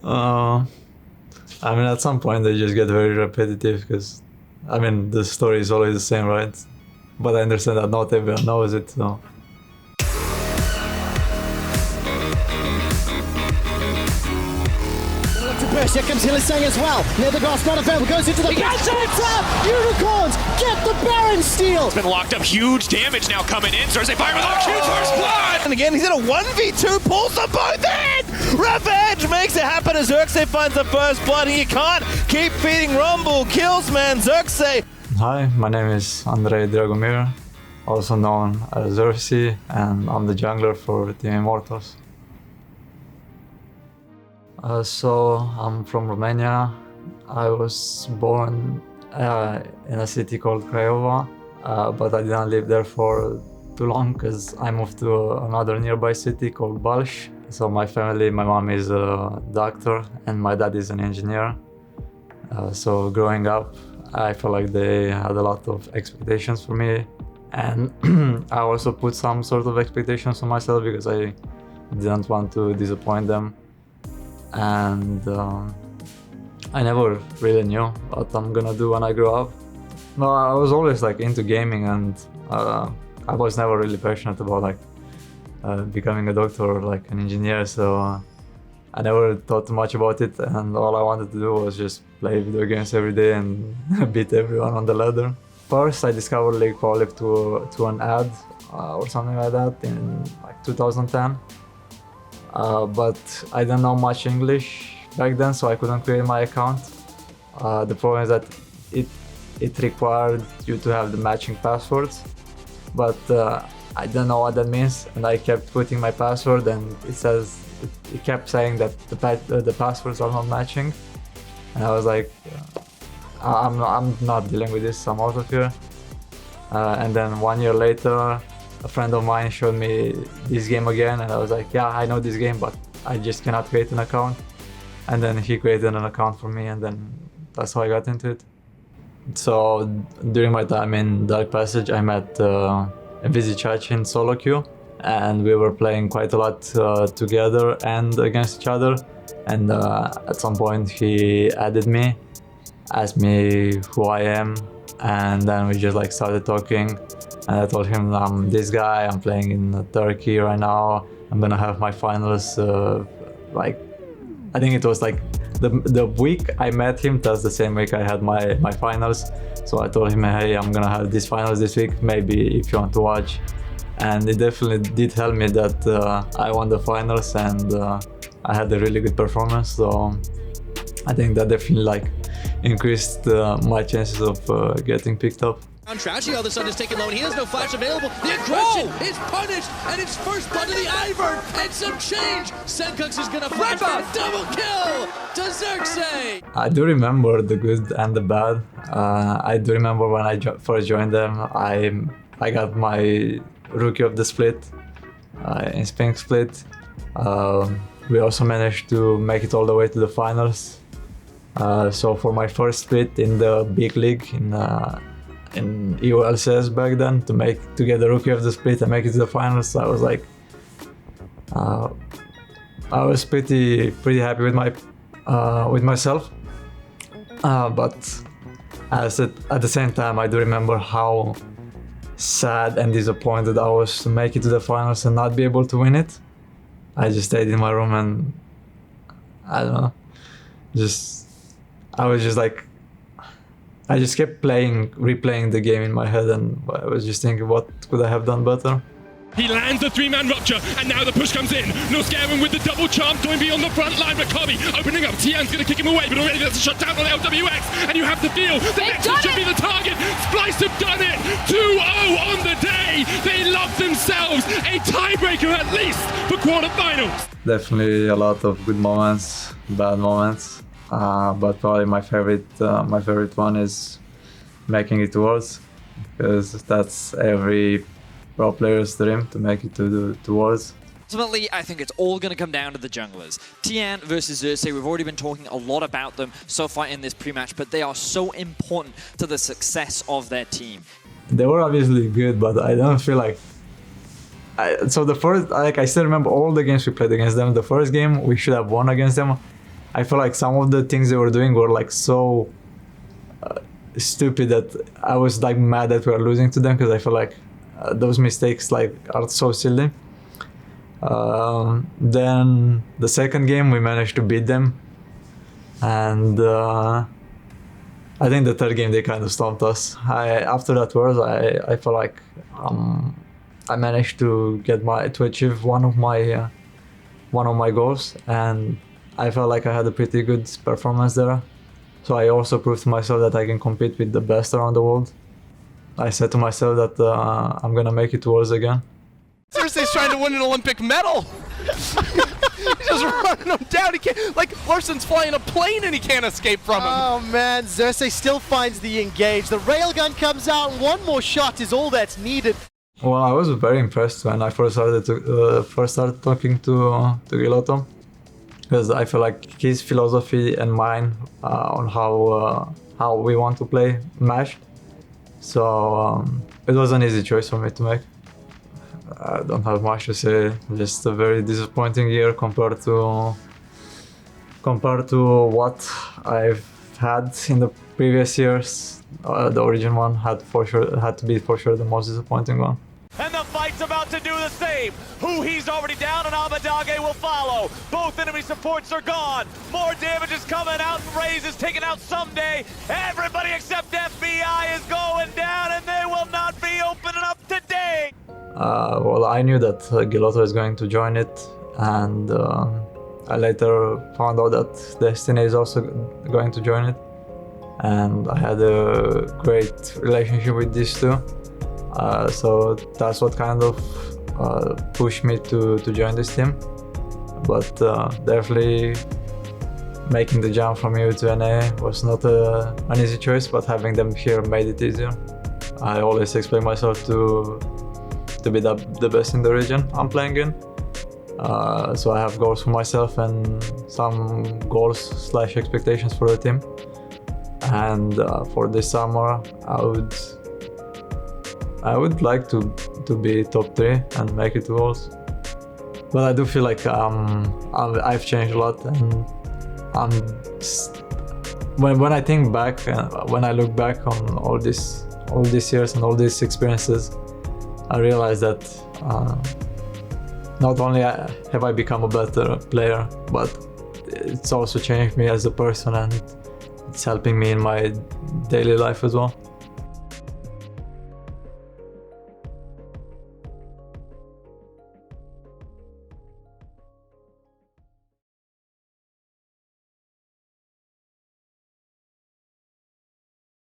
Uh, I mean, at some point they just get very repetitive because, I mean, the story is always the same, right? But I understand that not everyone knows it, so. Here comes Xerxe as well. Near the grass, not available. Goes into the back. Unicorns get the Baron steal. It's been locked up. Huge damage now coming in. Xerxe fire with Origen. First blood. And again, he's in a 1v2. Pulls them both in. Revenge makes it happen as Xerxe finds the first blood. And you can't keep feeding Rumble. Kills, man. Xerxe. Hi, my name is Andrei Dragomir, also known as Xerxe, and I'm the jungler for Team Immortals. So I'm from Romania. I was born in a city called Craiova, but I didn't live there for too long because I moved to another nearby city called Balș. So my family, my mom is a doctor and my dad is an engineer. So growing up, I felt like they had a lot of expectations for me, and I also put some sort of expectations on myself because I didn't want to disappoint them. And I never really knew what I'm gonna do when I grow up. No, I was always like into gaming, and I was never really passionate about like becoming a doctor or like an engineer, so I never thought too much about it, and all I wanted to do was just play video games every day and beat everyone on the ladder. First I discovered League probably to an ad or something like that in like 2010. But I didn't know much English back then, so I couldn't create my account. The problem is that it required you to have the matching passwords, but I didn't know what that means, and I kept putting my password, and it kept saying that the passwords are not matching, and I was like, I'm not dealing with this, I'm out of here. And then 1 year later, a friend of mine showed me this game again, and I was like, yeah, I know this game, but I just cannot create an account. And then he created an account for me, and then that's how I got into it. So during my time in Dark Passage, I met IMT Xerxe in solo queue, and we were playing quite a lot together and against each other. And at some point he added me, asked me who I am, and then we just like started talking. And I told him I'm this guy, I'm playing in Turkey right now, I'm gonna have my finals, like, I think it was like the week I met him, that's the same week I had my finals. So I told him, hey, I'm gonna have these finals this week, maybe if you want to watch. And it definitely did help me that I won the finals, and I had a really good performance. So I think that definitely like increased my chances of getting picked up. Trashy all of a sudden is taken low, and he has no flash available. The aggression is punished, and it's first blood to the Ivern, and some change. Senkux is gonna flash a double kill to Xerxe. I do remember the good and the bad. I do remember when I first joined them, I got my Rookie of the Split in Spink Split. We also managed to make it all the way to the finals. So for my first split in the big league in EU LCS back then, to get the Rookie of the Split and make it to the finals, I was like, I was pretty happy with myself. But at the same time, I do remember how sad and disappointed I was to make it to the finals and not be able to win it. I just stayed in my room and I don't know, I was just like, I just kept replaying the game in my head, and I was just thinking, what could I have done better? He lands the three-man rupture, and now the push comes in. No scaring with the double charm, going beyond the front line, but Kobe opening up. Tian's going to kick him away, but already that's a shut down on LWX, and you have to deal. The next one should be the target. Splyce have done it. 2-0 on the day. They love themselves. A tiebreaker at least for quarterfinals. Definitely a lot of good moments, bad moments, but probably my favorite one is making it to Worlds, because that's every pro player's dream, to make it to Worlds. Ultimately, I think it's all going to come down to the junglers. Tian versus Xerxe, we've already been talking a lot about them so far in this pre-match, but they are so important to the success of their team. They were obviously good, but I don't feel like... So the first, I still remember all the games we played against them. The first game, we should have won against them. I feel like some of the things they were doing were like so stupid that I was like mad that we were losing to them, because I feel like those mistakes like are so silly. Then the second game we managed to beat them, and I think the third game they kind of stomped us. After that Worlds, I felt like I managed to achieve one of my goals, and I felt like I had a pretty good performance there. So I also proved to myself that I can compete with the best around the world. I said to myself that I'm gonna make it to Worlds again. Xerxe's trying to win an Olympic medal. He's just running him down. He can't, like Larson's flying a plane and he can't escape from him. Oh man, Xerxe still finds the engage. The railgun comes out, and one more shot is all that's needed. Well, I was very impressed when I first started talking to Giloto, because I feel like his philosophy and mine on how we want to play matched. So it was an easy choice for me to make. I don't have much to say. Just a very disappointing year compared to what I've had in the previous years. The Origen one had to be for sure the most disappointing one. And the fight's about to do the same. Who he's already down, and Abadage will follow. Both enemy supports are gone. More damage is coming out, and Raze is taken out someday. Everybody except FBI is going down, and they will not be opening up today. Well, I knew that Giloto is going to join it, and I later found out that Destiny is also going to join it. And I had a great relationship with these two. So that's what kind of pushed me to join this team. But definitely making the jump from EU to NA was not an easy choice, but having them here made it easier. I always expect myself to be the best in the region I'm playing in. So I have goals for myself and some goals / expectations for the team. And for this summer, I would like to be top 3 and make it to Worlds. But I do feel like I've changed a lot, and when I think back, when I look back on all these years and all these experiences, I realize that not only have I become a better player, but it's also changed me as a person, and it's helping me in my daily life as well.